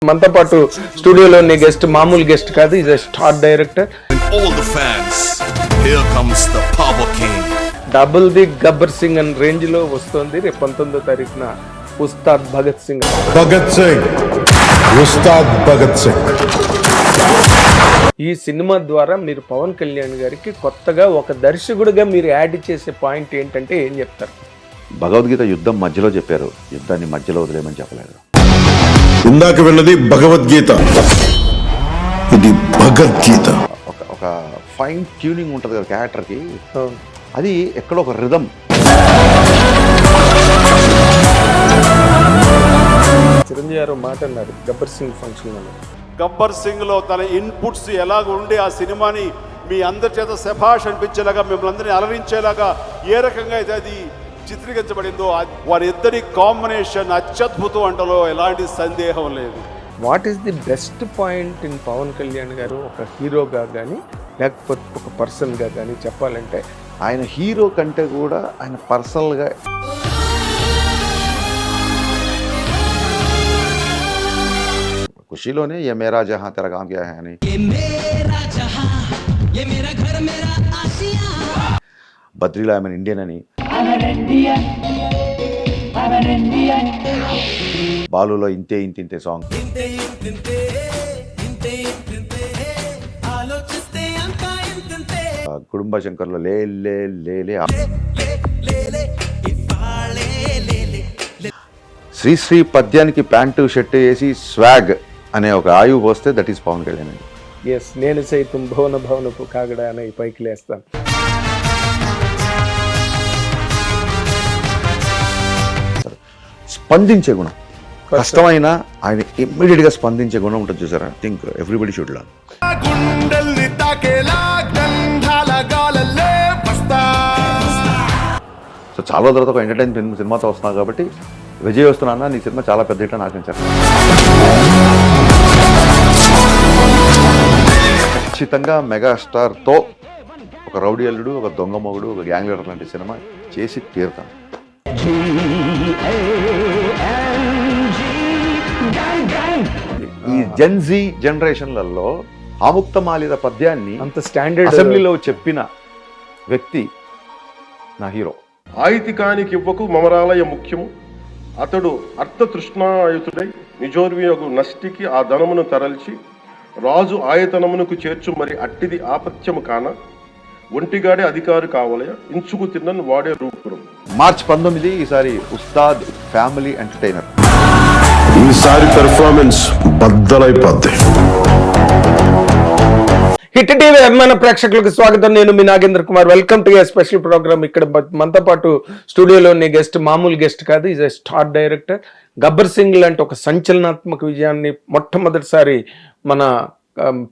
మనతో పాటు స్టూడియోలో ఉన్న గెస్ట్ మామూలు గెస్ట్ కాదు, is star director. Double the Gabbar Singh అనే రేంజ్ లో వస్తుంది. రేపు 19వ తారీఖున ఉస్తాద్ భగత్ సింగ్. ఉస్తాద్ భగత్ సింగ్ ఈ సినిమా ద్వారా మీరు పవన్ కళ్యాణ్ గారికి కొత్తగా ఒక దర్శకుడిగా మీరు యాడ్ చేసే పాయింట్ ఏంటంటే ఏం చెప్తారు? భగవద్గీత యుద్ధం మధ్యలో చెప్పారు, యుద్ధాన్ని మధ్యలో వదిలేమని చెప్పలేదు. ఇందాక విన్నది భగవద్గీత, ఇది భగవద్గీత. ఒక ఫైన్ ట్యూనింగ్ ఉంటుంది కదా క్యారెక్టర్కి, అది ఎక్కడో ఒక రిథం. చిరంజీవి గారు మాట అన్నారు గబ్బర్ సింగ్ ఫంక్షన్ అని. గబ్బర్ సింగ్ లో తన ఇన్పుట్స్ ఎలాగ ఉండి ఆ సినిమాని మీ అందరి చేత శభాష్ అనిపించేలాగా, మిమ్మల్ని అందరినీ అలరించేలాగా ఏ రకంగా అయితే అది చిత్రీకరించబడిందో, వారిద్దరి కాంబినేషన్ అత్యద్భుతం అంటలో ఎలాంటి సందేహం లేదు. What is the best point in Pawan Kalyan గారు ఒక హీరోగా కానీ లేకపోతే ఒక పర్సన్గా కానీ చెప్పాలంటే? ఆయన హీరో కంటే కూడా ఆయన పర్సనల్గా ఖుషీలోనే ఏ మేరా జహా తెరా కామ్ క్యా హై అని, బద్రీలో ఐఎమ్ ఇండియన్ అని, బాలులో ఇంతే ఇంతే సాంగ్, కుటుంబ శంకర్లో లే లే లే లే, శ్రీశ్రీ పద్యానికి ప్యాంటు షర్ట్ వేసి స్వాగ్ అనే ఒక ఆయువు పోస్తే దట్ ఈస్ పవన్ కళ్యాణ్ అండి. ఎస్, నేను సైతం భవన భవనపు కాగడా అనే పైకి లేస్తాను. స్పందించే గుణం, కష్టమైన ఆయన ఇమ్మీడియట్ గా స్పందించే గుణం ఉంటుంది చూసారా. I think everybody should learn. So చాలా రోజుల తర్వాత ఒక ఎంటర్టైన్మెంట్ సినిమాతో వస్తున్నాను కాబట్టి, విజయ్ వస్తున్నా నీ సినిమా చాలా పెద్ద హిట్ అని ఆశించారు. ఖచ్చితంగా మెగాస్టార్తో ఒక రౌడీ అల్లుడు, ఒక దొంగ మొగుడు, ఒక గ్యాంగ్ లీడర్ లాంటి సినిమా చేసి తీరుతాను. ఈ జెన్జీ జనరేషన్లలో ఆముక్తమాలిద పద్యాన్ని అంత స్టాండర్డ్ అసెంబ్లీలో చెప్పిన వ్యక్తి నా హీరో. ఆయితికానికి ఇవ్వకు మమరాలయ ముఖ్యము, అతడు అర్థతృష్ణాయుతుడై నిజోర్వియగు నష్టికి ఆ ధనమును తరల్చి రాజు ఆయతనమునకు చేర్చు, మరి అట్టిది ఆపత్యము కాన ఒంటిగాడే అధికారి కావాలయ ఇంచుకు తిన్నను వాడే రూపురం. మార్చి 19 ఈసారి ఉస్తాద్ ఫ్యామిలీ ఎంటర్టైనర్. ఈసారి పెర్ఫార్మెన్స్ బద్దలైపోద్ది. హిట్ టీవీ అభిమాన ప్రేక్షకులకు స్వాగతం. నేను మీ Nagendra Kumar. Welcome to a special program. ఇక్కడ మనతో పాటు స్టూడియోలో ఉన్న గెస్ట్ మామూలు గెస్ట్ కాదు, is a star director. Gabbar Singh లాంటి ఒక సంచలనాత్మక విజయాన్ని మొట్టమొదటిసారి మన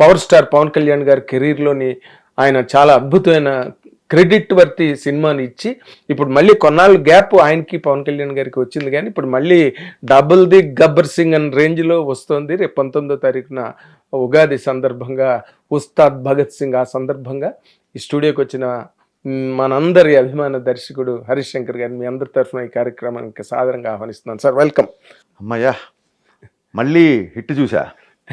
పవర్ స్టార్ పవన్ కళ్యాణ్ గారి కెరీర్లోని ఆయన చాలా అద్భుతమైన క్రెడిట్ వర్తి సినిమాని ఇచ్చి, ఇప్పుడు మళ్ళీ కొన్నాళ్ళు గ్యాప్ ఆయనకి పవన్ కళ్యాణ్ గారికి వచ్చింది, కానీ ఇప్పుడు మళ్ళీ డబుల్ ది గబ్బర్ సింగ్ అనే రేంజ్లో వస్తుంది. రేపు 19వ తారీఖున ఉగాది సందర్భంగా ఉస్తాద్ భగత్ సింగ్. ఆ సందర్భంగా ఈ స్టూడియోకి వచ్చిన మనందరి అభిమాన దర్శకుడు హరీష్ శంకర్ గారిని మీ అందరి తరఫున ఈ కార్యక్రమానికి సాదరంగా ఆహ్వానిస్తున్నాను. Sir, welcome. అమ్మయ్యా, మళ్ళీ హిట్ చూసా.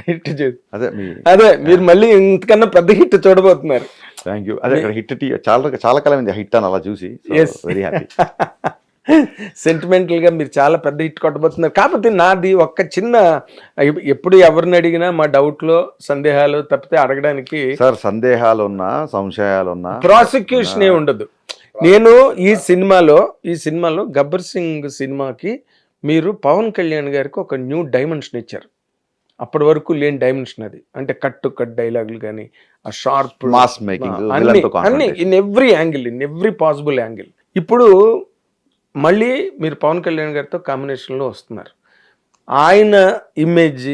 హిట్ అదే మీరు మళ్ళీ ఇంతకన్నా పెద్ద హిట్ చూడబోతున్నారు. Thank you. అదే ఇక్కడ హిట్ చాలా కాలం హిట్ అని అలా చూసి వెరీ హ్యాపీ. సెంటిమెంటల్ గా మీరు చాలా పెద్ద హిట్ కొట్టబోతున్నారు. కాకపోతే నాది ఒక్క చిన్న, ఎప్పుడు ఎవరిని అడిగినా మా డౌట్లు సందేహాలు తప్పితే అడగడానికి సార్, సందేహాలున్నా సంశయాలున్నా ప్రాసిక్యూషన్ ఉండదు. నేను ఈ సినిమాలో గబ్బర్ సింగ్ సినిమాకి మీరు పవన్ కళ్యాణ్ గారికి ఒక న్యూ డైమెన్షన్ ఇచ్చారు. అప్పటి వరకు లేని డైమెన్షన్ అది. అంటే కట్ డైలాగులు కానీ, ఆ షార్ప్ మాస్ మేకింగ్ అన్ని ఇన్ ఎవ్రీ పాసిబుల్ యాంగిల్. ఇప్పుడు మళ్ళీ మీరు పవన్ కళ్యాణ్ గారితో కాంబినేషన్లో వస్తున్నారు. ఆయన ఇమేజ్,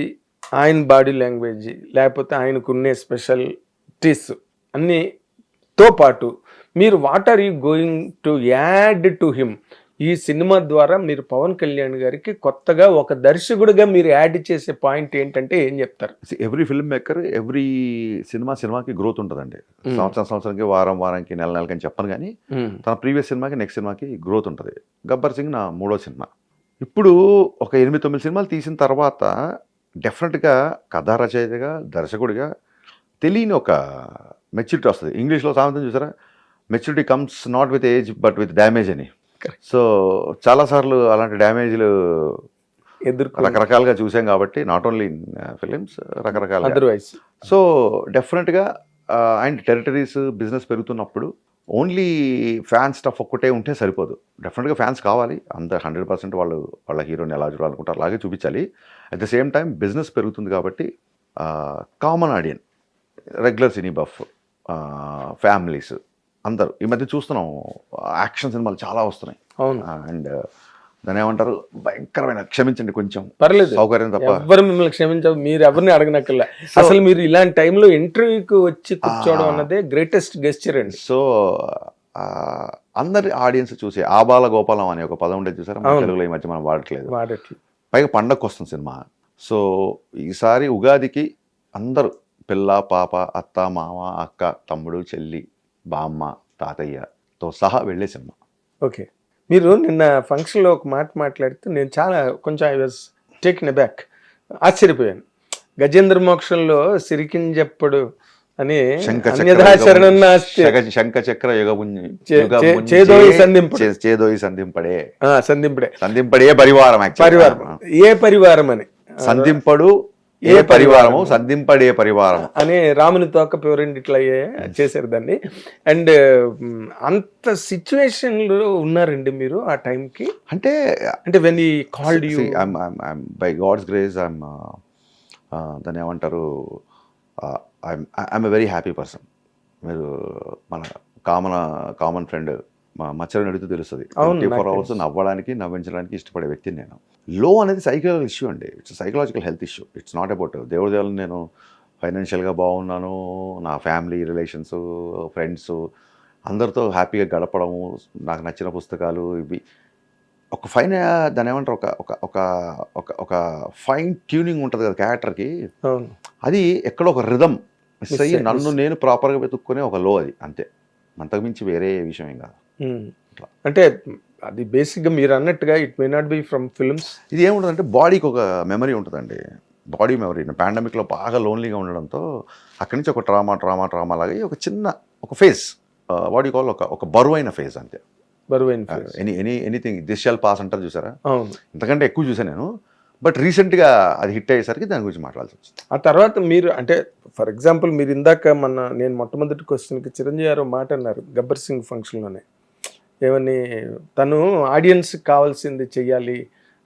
ఆయన బాడీ లాంగ్వేజ్, లేకపోతే ఆయనకున్నే స్పెషాలిటీస్ అన్నితో పాటు మీరు what are you going to add to him? ఈ సినిమా ద్వారా మీరు పవన్ కళ్యాణ్ గారికి కొత్తగా ఒక దర్శకుడిగా మీరు యాడ్ చేసే పాయింట్ ఏంటంటే ఏం చెప్తారు? ఎవ్రీ ఫిల్మ్ మేకర్ ఎవ్రీ సినిమాకి గ్రోత్ ఉంటుందండి. సంవత్సరానికి వారానికి నెలకి అని చెప్పను, కానీ తన ప్రీవియస్ సినిమాకి నెక్స్ట్ సినిమాకి గ్రోత్ ఉంటుంది. గబ్బర్ సింగ్ నా 3వ సినిమా. ఇప్పుడు ఒక 8-9 సినిమాలు తీసిన తర్వాత డెఫినెట్గా కథా రచయితగా దర్శకుడిగా తెలియని ఒక మెచ్యూరిటీ వస్తుంది. ఇంగ్లీష్లో సామెతం చూసారా, maturity comes not with age but with damage అని. సో చాలాసార్లు అలాంటి డ్యామేజ్లు రకరకాలుగా చూసాం కాబట్టి, నాట్ ఓన్లీ ఇన్ ఫిలిమ్స్, రకరకాల. అదర్వైజ్ సో డెఫినెట్గా అండ్ టెరిటరీస్ బిజినెస్ పెరుగుతున్నప్పుడు ఓన్లీ ఫ్యాన్ స్టఫ్ ఒక్కటే ఉంటే సరిపోదు. డెఫినెట్గా ఫ్యాన్స్ కావాలి, అంత 100% వాళ్ళు వాళ్ళ హీరోని ఎలా చూడాలనుకుంటారు అలాగే చూపించాలి. At the same time business పెరుగుతుంది కాబట్టి కామన్ ఆడియన్, రెగ్యులర్ సినీ బఫ్, ఫ్యామిలీస్ అందరూ ఈ మధ్య చూస్తున్నాం యాక్షన్ సినిమాలు చాలా వస్తున్నాయి. అవును. అండ్ దాని ఏమంటారు, భయంకరమైన, క్షమించండి కొంచెం పర్లేదు, సౌకర్యం తప్ప ఎవరు మిమ్మల్ని క్షమించారు, మీరు ఎవరిని అడగనక్కర్లే. అసలు మీరు ఇలాంటి టైంలో ఇంటర్వ్యూకి వచ్చి కూర్చోవడం అన్నదే గ్రేటెస్ట్ గెస్చర్ అండి. సో అందరి ఆడియన్స్ చూసి ఆబాల గోపాలం అనే ఒక పదం ఉండేది చూసారా, మన తెలుగులో ఈ మధ్య మనం వాడట్లేదు. పైగా పండగకు వస్తుంది సినిమా. సో ఈసారి ఉగాదికి అందరూ పిల్ల పాప అత్త మామ అక్క తమ్ముడు చెల్లి బామ్మ తాతయ్యతో సహా వెళ్ళే సినిమా. ఓకే, మీరు నిన్న ఫంక్షన్లో ఒక మాట మాట్లాడితే నేను చాలా కొంచెం ఐ వాజ్ టేకెన్ అబ్యాక్, ఆశ్చర్యపోయాను. గజేంద్ర మోక్షంలో సిరికింజప్పుడు అని శంఖ చక్ర చేదోయి సంధింపడే పరివారం. ఏ పరివారం అని సంధింపడు ఏ పరివారము, సంధింపడే పరివారం అని రాముని తోక పేరెంట్ ఇట్లా చేశారు దాన్ని. అండ్ అంత సిచ్యువేషన్లో ఉన్నారండి మీరు ఆ టైంకి? అంటే when he called you, by God's grace I'm దాన్ని ఏమంటారు, I'm a very happy person. మీరు మన కామన్ ఫ్రెండ్ మచ్చరని అడిగితే తెలుస్తుంది. 24 hours నవ్వడానికి నవ్వించడానికి ఇష్టపడే వ్యక్తిని నేను. లో అనేది సైకలాజికల్ ఇష్యూ అండి, it's psychological health issue. It's not about దేవుడి దేవుళ్ళు నేను ఫైనాన్షియల్గా బాగున్నాను, నా ఫ్యామిలీ రిలేషన్స్ ఫ్రెండ్స్ అందరితో హ్యాపీగా గడపడము, నాకు నచ్చిన పుస్తకాలు ఇవి ఒక ఫైన్, దాని ఏమంటారు, ఒక ఫైన్ ట్యూనింగ్ ఉంటుంది కదా క్యారెక్టర్కి. అది ఎక్కడో ఒక రిథమ్ మిస్ అయ్యి నన్ను నేను ప్రాపర్గా వెతుక్కునే ఒక లో, అది అంతే, అంతకుమించి వేరే విషయం ఏం కాదు. అంటే అది బేసిక్గా మీరు అన్నట్టుగా it may not be from films. ఇది ఏముంటుందంటే బాడీకి ఒక మెమరీ ఉంటుందండి, బాడీ మెమరీ. పాండమిక్లో బాగా లోన్లీగా ఉండడంతో అక్కడి నుంచి ఒక ట్రామా లాగా ఒక చిన్న ఒక ఫేజ్, బాడీ కాల్ ఒక బరువైన ఫేజ్ అంతే. బరువైన ఎనీథింగ్ దిస్ షాల్ పాస్ అంటారు చూసారా, ఇంతకంటే ఎక్కువ చూసాను నేను. బట్ రీసెంట్గా అది హిట్ అయ్యేసరికి దాని గురించి మాట్లాడాల్సి వచ్చింది. ఆ తర్వాత మీరు అంటే ఫర్ ఎగ్జాంపుల్ మీరు ఇందాక నేను మొట్టమొదటి క్వశ్చన్కి చిరంజీవి గారు మాట అన్నారు గబ్బర్ సింగ్ ఫంక్షన్లోనే, ఏమని తను ఆడియన్స్కి కావాల్సింది చెయ్యాలి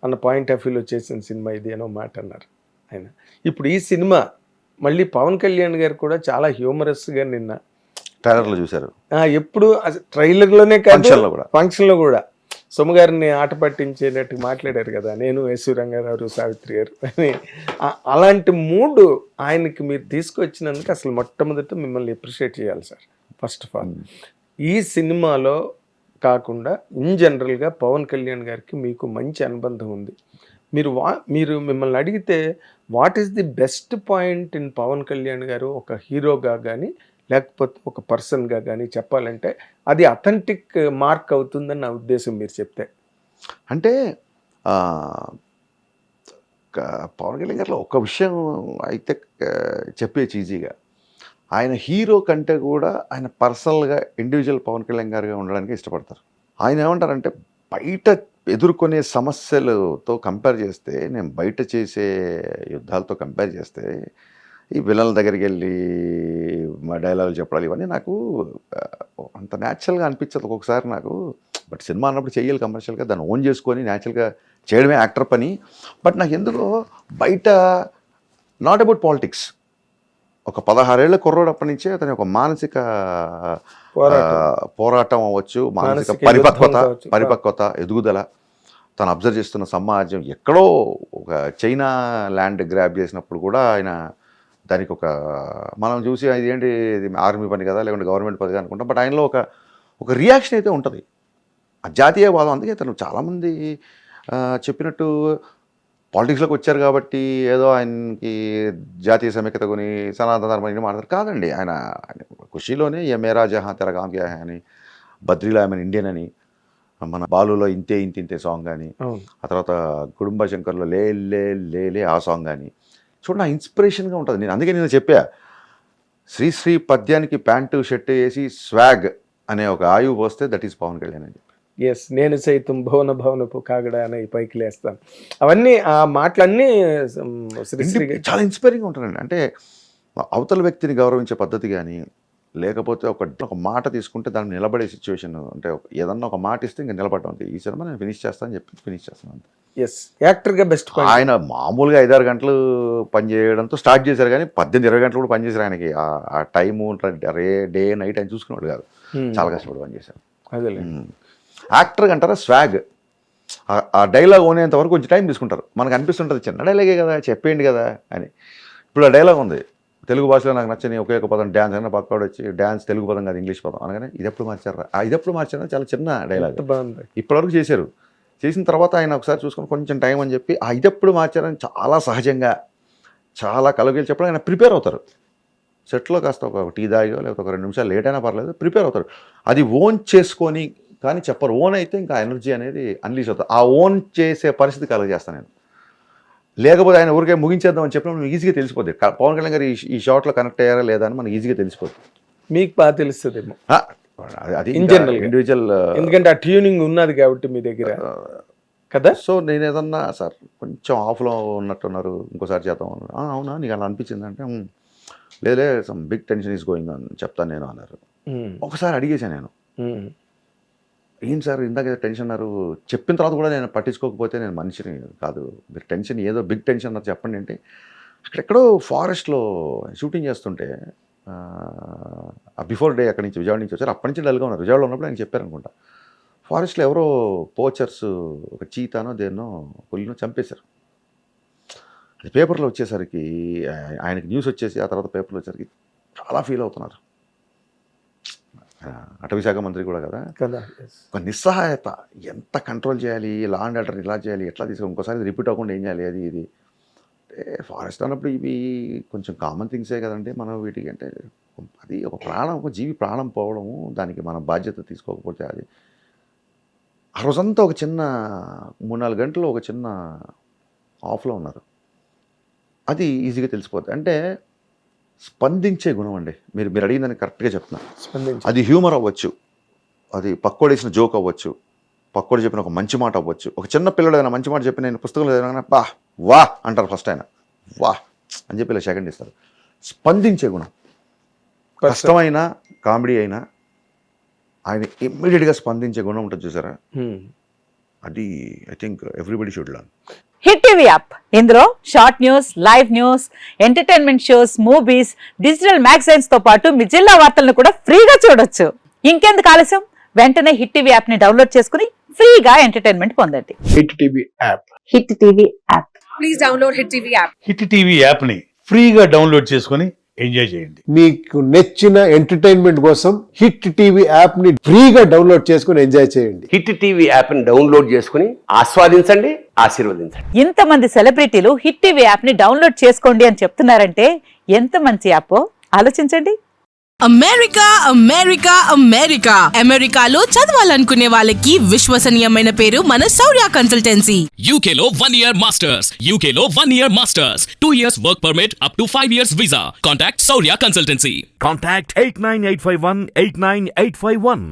అన్న పాయింట్ ఆఫ్ వ్యూలో చేసిన సినిమా ఇది అనో మాట అన్నారు ఆయన. ఇప్పుడు ఈ సినిమా మళ్ళీ పవన్ కళ్యాణ్ గారు కూడా చాలా హ్యూమరస్గా నిన్న ట్రైలర్లో చూశారు. ఎప్పుడు ట్రైలర్లోనే కాదు ఫంక్షన్లో కూడా సోము గారిని ఆట పట్టించేటట్టు మాట్లాడారు కదా, నేను ఎస్వి రంగారావు సావిత్రి గారు అని. అలాంటి మూడు ఆయనకి మీరు తీసుకొచ్చినందుకు అసలు మొట్టమొదట మిమ్మల్ని అప్రిషియేట్ చేయాలి సార్. ఫస్ట్ ఆఫ్ ఆల్ ఈ సినిమాలో కాకుండా ఇన్ జనరల్గా పవన్ కళ్యాణ్ గారికి మీకు మంచి అనుబంధం ఉంది. మీరు మిమ్మల్ని అడిగితే what is the best point in Pawan Kalyan గారు ఒక హీరోగా కానీ లేకపోతే ఒక పర్సన్గా కానీ చెప్పాలంటే అది అథెంటిక్ మార్క్ అవుతుందని నా ఉద్దేశం మీరు చెప్తే. అంటే పవన్ కళ్యాణ్ గారిలో ఒక విషయం అయితే చెప్పేసి ఈజీగా, ఆయన హీరో కంటే కూడా ఆయన పర్సనల్గా ఇండివిజువల్ పవన్ కళ్యాణ్ గారుగా ఉండడానికి ఇష్టపడతారు. ఆయన ఏమంటారంటే బయట ఎదుర్కొనే సమస్యలతో కంపేర్ చేస్తే, నేను బయట చేసే యుద్ధాలతో కంపేర్ చేస్తే ఈ విలన్ల దగ్గరికి వెళ్ళి మా డైలాగులు చెప్పడాలు ఇవన్నీ నాకు అంత న్యాచురల్గా అనిపించదు ఒక్కొక్కసారి నాకు. బట్ సినిమా అన్నప్పుడు చేయాలి కమర్షియల్గా, దాన్ని ఓన్ చేసుకొని న్యాచురల్గా చేయడమే యాక్టర్ పని. బట్ నాకు ఎందుకో బయట నాట్ అబౌట్ పాలిటిక్స్, ఒక 16 ఏళ్ల కుర్రోడప్పటి నుంచే అతని ఒక మానసిక పోరాటం అవ్వచ్చు, మానసిక పరిపక్వత ఎదుగుదల, తను అబ్జర్వ్ చేస్తున్న సమాజం ఎక్కడో ఒక చైనా ల్యాండ్ గ్రాబ్ చేసినప్పుడు కూడా ఆయన దానికి ఒక మనం చూసి అది ఏంటి ఆర్మీ పని కదా లేకుంటే గవర్నమెంట్ పని అనుకుంటాం. బట్ ఆయనలో ఒక రియాక్షన్ అయితే ఉంటుంది, ఆ జాతీయవాదం. అందుకే తను చాలామంది చెప్పినట్టు పాలిటిక్స్లోకి వచ్చారు కాబట్టి ఏదో ఆయనకి జాతీయ సమైక్యత కొని సనాతన ధర్మం మాట్లాడతారు కాదండి. ఆయన ఖుషీలోనే ఏ మేరా జహా తెర గామ్ క్యా హై అని, బద్రీలో ఆయన ఇండియన్ అని, మన బాలులో ఇంతే సాంగ్ కానీ, ఆ తర్వాత కుటుంబ శంకర్లో లే లే లే లే ఆ సాంగ్ కానీ, చూడండి, ఆ ఇన్స్పిరేషన్గా ఉంటుంది. నేను అందుకే నేను చెప్పా, శ్రీశ్రీ పద్యానికి ప్యాంటు షర్ట్ వేసి స్వాగ్ అనే ఒక ఆయువు పోస్తే దట్ ఈస్ పవన్ కళ్యాణ్ అని చెప్పి. ఎస్, నేను సైతం భవనపు కాగడ అని పైకి లేస్తాను. అవన్నీ ఆ మాటలన్నీ శ్రీశ్రీ గారు చాలా ఇన్స్పైరింగ్గా ఉంటుందండి. అంటే అవతల వ్యక్తిని గౌరవించే పద్ధతి కానీ, లేకపోతే ఒక మాట తీసుకుంటే దాన్ని నిలబడే సిచ్యువేషన్, అంటే ఏదన్నా ఒక మాట ఇస్తే ఇంకా నిలబడడం. అంటే ఈ సినిమా నేను ఫినిష్ చేస్తాను చెప్పి ఫినిష్ చేస్తాను అంతే. ఎస్, యాక్టర్గా బెస్ట్ ఆయన మామూలుగా 5-6 గంటలు పని చేయడంతో స్టార్ట్ చేశారు, కానీ 18-20 గంటలు కూడా పని చేశారు. ఆయనకి ఆ టైము డే నైట్ ఆయన చూసుకునేవాడు కాదు, చాలా కష్టపడి పని చేశారు. అదే యాక్టర్ అంటారా స్వాగ్, ఆ డైలాగ్ ఓనేంత వరకు కొంచెం టైం తీసుకుంటారు. మనకు అనిపిస్తుంటుంది చిన్న డైలాగే కదా చెప్పేయండి కదా అని. ఇప్పుడు ఆ డైలాగ్ ఉంది తెలుగు భాషలో, నాకు నచ్చని ఒకే ఒక పదం డ్యాన్స్ అయినా పక్కవాడు వచ్చి డ్యాన్స్ తెలుగు పదం కాదు ఇంగ్లీష్ పదం అనగానే ఇదెప్పుడు మార్చారా, ఇదెప్పుడు మార్చారా, చాలా చిన్న డైలాగ్ బాగుంది. ఇప్పటివరకు చేశారు. చేసిన తర్వాత ఆయన ఒకసారి చూసుకొని కొంచెం టైం అని చెప్పి ఆ ఇదెప్పుడు మార్చారని చాలా సహజంగా చాలా కలగలు చెప్పడం ఆయన ప్రిపేర్ అవుతారు. సెట్లో కాస్త ఒక టీ తాగో లేకపోతే ఒక 2 నిమిషాలు లేట్ అయినా పర్లేదు, ప్రిపేర్ అవుతారు. అది ఓన్ చేసుకొని కానీ చెప్పరు. ఓన్ అయితే ఇంకా ఎనర్జీ అనేది అన్లీష్ అవుతుంది. ఆ ఓన్ చేసే పరిస్థితి కలుగజేస్తాను నేను. లేకపోతే ఆయన ఊరికే ముగించేద్దాం అని చెప్పినప్పుడు ఈజీగా తెలిసిపోద్ది పవన్ కళ్యాణ్ గారు ఈ షాట్లో కనెక్ట్ అయ్యారా లేదా అని మనకి ఈజీగా తెలిసిపోద్ది. మీకు బాగా తెలుస్తుందేమో అది ఇన్ జనరల్ ఇండివిజువల్, ఎందుకంటే ఆ ట్యూనింగ్ ఉన్నది కాబట్టి మీ దగ్గర కదా. సో నేను ఏదన్నా సార్ కొంచెం ఆఫ్లో ఉన్నట్టున్నారు ఇంకోసారి చేద్దాం అన్నారు. అవునా నీకు అలా అనిపించింది అంటే లేదే some big tension is going అని చెప్తాను నేను అన్నారు. ఒకసారి అడిగేశాను నేను, ఏం సార్ ఇందాక టెన్షన్ అన్నారు, చెప్పిన తర్వాత కూడా నేను పట్టించుకోకపోతే నేను మనిషిని కాదు, మీరు టెన్షన్ ఏదో బిగ్ టెన్షన్ అన్నారు చెప్పండి అంటే, అక్కడెక్కడో ఫారెస్ట్లో షూటింగ్ చేస్తుంటే బిఫోర్ డే అక్కడి నుంచి విజయవాడ నుంచి వచ్చారు. అప్పటి నుంచి డల్గా ఉన్నారు. విజయవాడలో ఉన్నప్పుడు ఆయన చెప్పారు అనుకుంటా, ఫారెస్ట్లో ఎవరో పోచర్స్ ఒక చీతానో దేన్నో పులినో చంపేశారు. అది పేపర్లో వచ్చేసరికి ఆయనకి న్యూస్ వచ్చేసి ఆ తర్వాత పేపర్లో వచ్చేసరికి చాలా ఫీల్ అవుతున్నారు. అటవీ శాఖ మంత్రి కూడా కదా, ఒక నిస్సహాయత, ఎంత కంట్రోల్ చేయాలి, లా అండ్ ఆర్డర్ ఇలా చేయాలి, ఎట్లా తీసుకోవాలి, ఇంకోసారి రిపీట్ అవ్వకుండా ఏం చేయాలి, అది ఇది. ఫారెస్ట్ అన్నప్పుడు ఇవి కొంచెం కామన్ థింగ్సే కదండి. మనం వీటికి అంటే అది ఒక ప్రాణం, ఒక జీవి ప్రాణం పోవడము, దానికి మన బాధ్యత తీసుకోకపోతే అది. ఆ రోజంతా ఒక చిన్న 3-4 గంటలు ఒక చిన్న ఆఫ్లో ఉన్నారు. అది ఈజీగా తెలిసిపోతుంది. అంటే స్పందించే గుణం అండి. మీరు అడిగిందని కరెక్ట్గా చెప్తున్నా. అది హ్యూమర్ అవ్వచ్చు, అది పక్కోడు వేసిన జోక్ అవ్వచ్చు, పక్కోడు చెప్పిన ఒక మంచి మాట అవ్వచ్చు. ఒక చిన్న పిల్లడు ఏదైనా మంచి మాట చెప్పి నేను పుస్తకంలో చదివినా వా అంటారు ఫస్ట్ ఆయన, వా అని చెప్పి ఇలా సెకండ్ ఇస్తారు. స్పందించే గుణం, కష్టమైన కామెడీ అయినా ఆయన ఇమ్మీడియట్గా స్పందించే గుణం ఉంటుంది చూసారా, అది I think everybody should learn. Hit TV app, ఇందులో short news, live news, entertainment shows, movies, digital magazines తో పాటు మీ జిల్లా వార్తలను కూడా ఫ్రీగా చూడొచ్చు. ఇంకెందుకు ఆలస్యం, వెంటనే హిట్ టీవీ యాప్ ని డౌన్లోడ్ చేసుకుని ఫ్రీగా ఎంటర్టైన్మెంట్ పొందండి. Hit TV app, hit TV app, please download hit TV app. Hit TV యాప్ని ఫ్రీగా డౌన్లోడ్ చేసుకొని ఎంజాయ్ చేయండి. మీకు నచ్చిన ఎంటర్టైన్మెంట్ కోసం హిట్ టీవీ యాప్ ని ఫ్రీగా డౌన్లోడ్ చేసుకుని ఎంజాయ్ చేయండి. హిట్ టీవీ యాప్ ని డౌన్లోడ్ చేసుకుని ఆస్వాదించండి, ఆశీర్వదించండి. ఇంతమంది సెలబ్రిటీలు హిట్ టీవీ యాప్ ని డౌన్లోడ్ చేసుకోండి అని చెప్తున్నారంటే ఎంత మంచి యాప్ ఆలోచించండి. అమెరికా అమెరికా అమెరికా అమెరికాలో చదవాలనుకునే వాళ్ళకి విశ్వసనీయమైన పేరు మన శౌర్య కన్సల్టెన్సీ. UK లో 1 year masters, UK లో 1 year masters, 2 years work permit up to 5 years visa. Contact Saurya Consultancy. Contact 89851 89851.